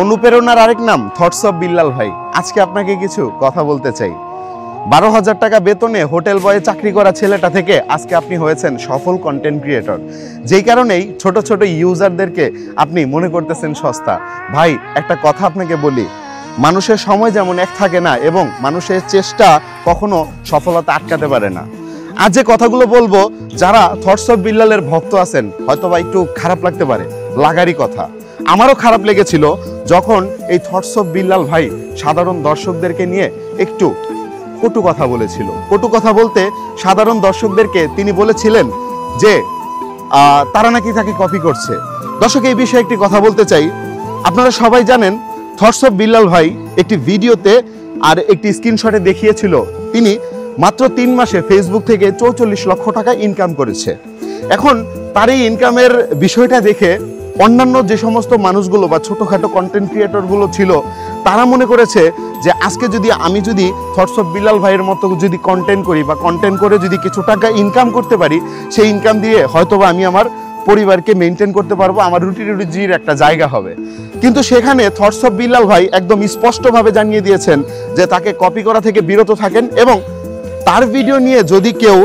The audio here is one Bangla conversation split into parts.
অনুপ্রেরণার আরেক নাম থটস অফ বিল্লাল ভাই। আজকে আপনাকে কিছু কথা বলতে চাই। 12,000 টাকা বেতনে হোটেল বয়ে চাকরি করা ছেলেটা থেকে আজকে আপনি হয়েছেন সফল কন্টেন্ট ক্রিয়েটর, যেই কারণেই ছোট ছোট ইউজারদেরকে আপনি মনে করতেছেন সস্তা। ভাই একটা কথা আপনাকে বলি, মানুষের সময় যেমন এক থাকে না এবং মানুষের চেষ্টা কখনো সফলতা আটকাতে পারে না। আজ যে কথাগুলো বলবো, যারা থটস অফ বিল্লালের ভক্ত আছেন হয়তো বা একটু খারাপ লাগতে পারে, লাগারই কথা। আমারও খারাপ লেগেছিল যখন এই থটস অফ বিল্লাল ভাই সাধারণ দর্শকদেরকে নিয়ে একটু কটু কথা বলেছিল। কটু কথা বলতে সাধারণ দর্শকদেরকে তিনি বলেছিলেন যে তারা নাকি তাকে কপি করছে। দর্শক, এই বিষয়ে একটি কথা বলতে চাই। আপনারা সবাই জানেন থটস অফ বিল্লাল ভাই একটি ভিডিওতে আর একটি স্ক্রিনশটে দেখিয়েছিল তিনি মাত্র 3 মাসে ফেসবুক থেকে 44 লক্ষ টাকা ইনকাম করেছে। এখন তার এই ইনকামের বিষয়টা দেখে অন্যান্য যে সমস্ত মানুষগুলো বা ছোটোখাটো কন্টেন্ট ক্রিয়েটরগুলো ছিল, তারা মনে করেছে যে আজকে আমি যদি থটস অফ বিল্লাল ভাইয়ের মতো যদি কন্টেন্ট করি বা কন্টেন্ট করে যদি কিছু টাকা ইনকাম করতে পারি, সেই ইনকাম দিয়ে হয়তোবা আমি আমার পরিবারকে মেনটেন করতে পারবো, আমার রুটির একটা জায়গা হবে। কিন্তু সেখানে থটস অফ বিল্লাল ভাই একদম স্পষ্টভাবে জানিয়ে দিয়েছেন যে তাকে কপি করা থেকে বিরত থাকেন এবং তার ভিডিও নিয়ে যদি কেউ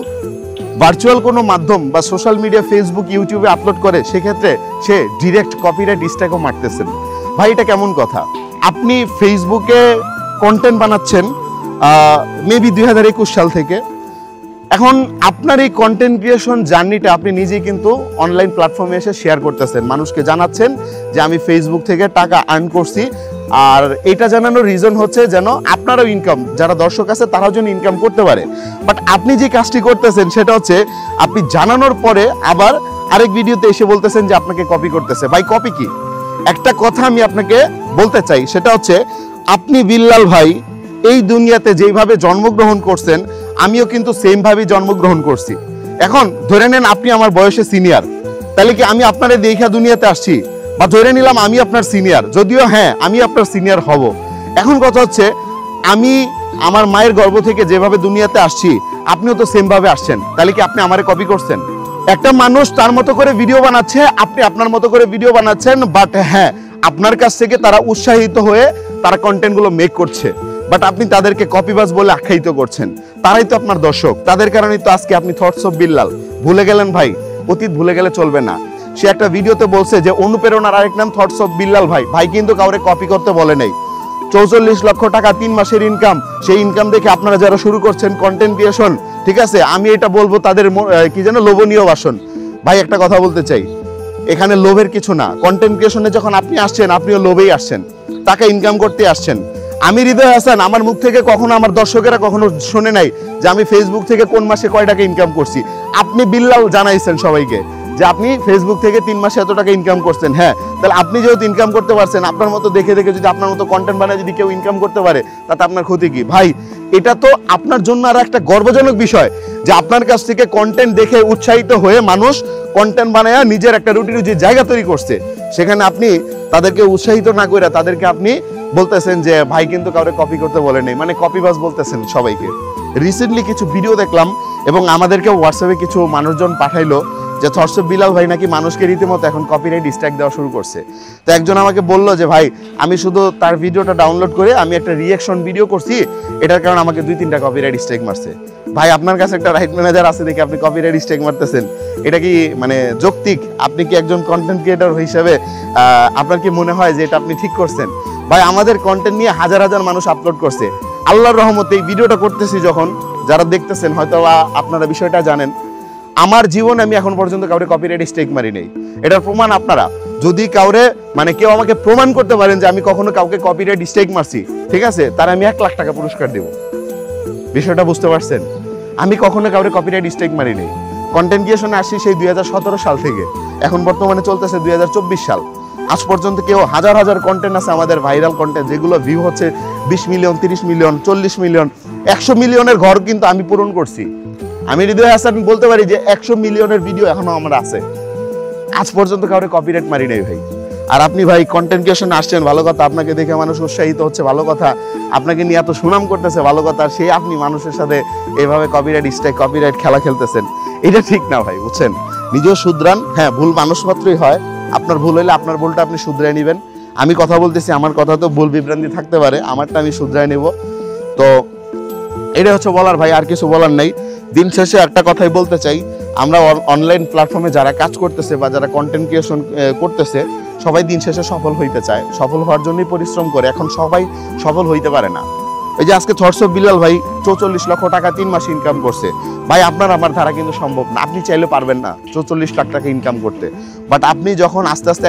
ভার্চুয়াল কোনো মাধ্যম বা সোশ্যাল মিডিয়া ফেসবুক ইউটিউবে আপলোড করে, সেক্ষেত্রে সে ডিরেক্ট কপিরাইট স্ট্রাইকও মারতেছেন। ভাই এটা কেমন কথা? আপনি ফেসবুকে কন্টেন্ট বানাচ্ছেন মেবি 2021 সাল থেকে। এখন আপনার এই কন্টেন্ট ক্রিয়েশন জার্নিটা আপনি নিজেই কিন্তু অনলাইন প্ল্যাটফর্মে এসে শেয়ার করতেছেন, মানুষকে জানাচ্ছেন যে আমি ফেসবুক থেকে টাকা আর্ন করছি। আর এটা জানানোর রিজন হচ্ছে যেন আপনারও ইনকাম, যারা দর্শক আছে তারাও যেন ইনকাম করতে পারে। বাট আপনি যে কাজটি করতেছেন সেটা হচ্ছে আপনি জানানোর পরে আবার আরেক ভিডিওতে এসে বলতেছেন যে আপনাকে কপি করতেছে। ভাই কপি কি? একটা কথা আমি আপনাকে বলতে চাই, সেটা হচ্ছে আপনি বিল্লাল ভাই এই দুনিয়াতে যেইভাবে জন্মগ্রহণ করছেন, আমিও কিন্তু সেমভাবেই জন্মগ্রহণ করছি। এখন ধরে নেন আপনি আমার বয়সে সিনিয়র, তাহলে কি আমি আপনারে দেখা দুনিয়াতে আসছি? বা ধরে নিলাম আমি আপনার সিনিয়র, যদিও হ্যাঁ আমি আপনার সিনিয়র হব। এখন কথা হচ্ছে আমি আমার মায়ের গর্ভ থেকে যেভাবে দুনিয়াতে আসছি, আপনিও তো সেমভাবে আসছেন, তাহলে কি আপনি আমারে কপি করছেন? একটা মানুষ তার মতো করে ভিডিও বানাচ্ছে, আপনি আপনার মতো করে ভিডিও বানাচ্ছেন। বাট হ্যাঁ, আপনার কাছ থেকে তারা উৎসাহিত হয়ে তারা কন্টেন্টগুলো মেক করছে, বাট আপনি তাদেরকে কপিবাজ বলে আখ্যায়িত করছেন। তারাই তো আপনার দর্শক, তাদের কারণেই তো আজকে আপনি থটস অফ বিল্লাল। ভুলে গেলেন ভাই, অতীত ভুলে গেলে চলবে না। সে একটা ভিডিওতে বলছে যে অনুপ্রেরণার আরেক নাম থটস অফ বিল্লাল ভাই। ভাই কিন্তু কাউরে কপি করতে বলে নাই। 44 লক্ষ টাকা 3 মাসের ইনকাম, সেই ইনকাম দেখে আপনারা যারা শুরু করছেন কন্টেন্ট ক্রিয়েশন, ঠিক আছে, আমি এটা বলবো তাদের কি যেন লোভনীয় বাসন। ভাই একটা কথা বলতে চাই, এখানে লোভের কিছু না। কন্টেন্ট ক্রিয়েশনে যখন আপনি আসছেন, আপনিও লোভেই আসছেন, টাকা ইনকাম করতে আসছেন। আমি হৃদয় হাসান, আমার মুখ থেকে কখনো আমার দর্শকেরা কখনো শুনে নাই যে আমি ফেসবুক থেকে কোন মাসে কয় টাকা ইনকাম করছি। আপনি বিল্লাল জানাইছেন সবাইকে যে আপনি ফেসবুক থেকে 3 মাসে এত টাকা ইনকাম করছেন। হ্যাঁ, তাহলে আপনি যেহেতু ইনকাম করতে পারছেন, আপনার মতো দেখে দেখে যদি আপনার মতো কন্টেন্ট বানায় যদি কেউ ইনকাম করতে পারে, তাতে আপনার ক্ষতি কি? ভাই এটা তো আপনার জন্য আর একটা গর্বজনক বিষয় যে আপনার কাছ থেকে কন্টেন্ট দেখে উৎসাহিত হয়ে মানুষ কন্টেন্ট বানায় নিজের একটা রুটির জায়গা তৈরি করছে। সেখানে আপনি তাদেরকে উৎসাহিত না করে তাদেরকে আপনি বলতেছেন যে ভাই কিন্তু কাউরে কপি করতে বলে নেই, মানে কপিবাজ বলতেছেন সবাইকে। রিসেন্টলি কিছু ভিডিও দেখলাম এবং আমাদেরকে হোয়াটসঅ্যাপে কিছু মানুষজন পাঠাইলো যে থটস অফ বিল্লাল ভাই নাকি মানুষকে রীতিমতো এখন কপিরাইট স্ট্রাইক দেওয়া শুরু করছে। তো একজন আমাকে বললো যে ভাই আমি শুধু তার ভিডিওটা ডাউনলোড করে আমি একটা রিয়াকশন ভিডিও করছি, এটার কারণে আমাকে 2-3টা কপিরাইট স্ট্রাইক মারছে। ভাই আপনার কাছে একটা রাইট ম্যানেজার আছে দেখে আপনি কপিরাইট স্ট্রাইক মারতেছেন, এটা কি মানে যৌক্তিক? আপনি কি একজন কন্টেন্ট ক্রিয়েটর হিসেবে আপনার কি মনে হয় যে এটা আপনি ঠিক করছেন? ভাই আমাদের কন্টেন্ট নিয়ে হাজার হাজার মানুষ আপলোড করছে। আল্লাহর রহমতে এই ভিডিওটা করতেছি যখন, যারা দেখতেছেন হয়তো আপনারা বিষয়টা জানেন, আমার জীবনে আমি এখন পর্যন্ত কাউরে কপিরাইট স্ট্রাইক মারি নেই। এটার প্রমাণ আপনারা যদি কাউরে মানে কেউ আমাকে প্রমাণ করতে পারেন যে আমি কখনো কাউকে কপিরাইট স্ট্রাইক মারছি, ঠিক আছে, তার আমি 1 লাখ টাকা পুরস্কার দেব। বিষয়টা বুঝতে পারছেন? আমি কখনো কাউরে কপিরাইট স্ট্রাইক মারি নেই। কন্টেন্ট ক্রিয়েশনে আসি সেই 2017 সাল থেকে, এখন বর্তমানে চলতেছে 2024 সাল। আজ পর্যন্ত কেউ হাজার হাজার কন্টেন্ট আছে আমাদের ভাইরাল কন্টেন্ট, যেগুলো ভিউ হচ্ছে 20 মিলিয়ন, 30 মিলিয়ন, 40 মিলিয়ন, 100 মিলিয়নের ঘর কিন্তু আমি পূরণ করছি। আমি হৃদয় হাসান বলতে পারি যে 100 মিলিয়নের ভিডিও এখনো আমার আছে। আজ পর্যন্ত কাউরে কপিরাইট মারি নাই ভাই। আর আপনি ভাই কন্টেন্ট ক্রিয়েশনে আসছেন, ভালো কথা, আপনাকে দেখে মানুষ উৎসাহিত হচ্ছে, ভালো কথা, আপনাকে নিয়ে এত সুনাম করতেছে, ভালো কথা। সেই আপনি মানুষের সাথে এভাবে কপিরাইট স্ট্রাইক, কপিরাইট খেলা খেলতেছেন, এটা ঠিক না ভাই, বুঝছেন? নিজেও শুধরান। হ্যাঁ, ভুল মানুষ মাত্রই হয়, আপনার ভুল হইলে আপনার ভুলটা আপনি শুধরে নেবেন। আমি কথা বলতেছি, আমার কথা তো ভুল বিভ্রান্তি থাকতে পারে, আমারটা আমি শুধরায় নেব। তো এটা হচ্ছে বলার ভাই, আর কিছু বলার নেই। দিন শেষে একটা কথাই বলতে চাই, আমরা অনলাইন প্ল্যাটফর্মে যারা কাজ করতেছে বা যারা কন্টেন্ট ক্রিয়েশন করতেছে, সবাই দিন শেষে সফল হইতে চায়, সফল হওয়ার জন্যই পরিশ্রম করে। এখন সবাই সফল হইতে পারে না। এই যে আজকে থটস অফ বিল্লাল ভাই 44 লক্ষ টাকা 3 মাসে ইনকাম করছে। ভাই আপনার আমার দ্বারা কিন্তু সম্ভব না, আপনি চাইলে পারবেন না 44 লাখ টাকা ইনকাম করতে। বাট আপনি যখন আস্তে আস্তে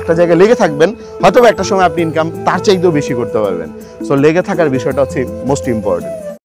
একটা জায়গায় লেগে থাকবেন, হয়তো একটা সময় আপনি ইনকাম তার চাইতেও বেশি করতে পারবেন। সো লেগে থাকার বিষয়টা হচ্ছে মোস্ট ইম্পর্টেন্ট।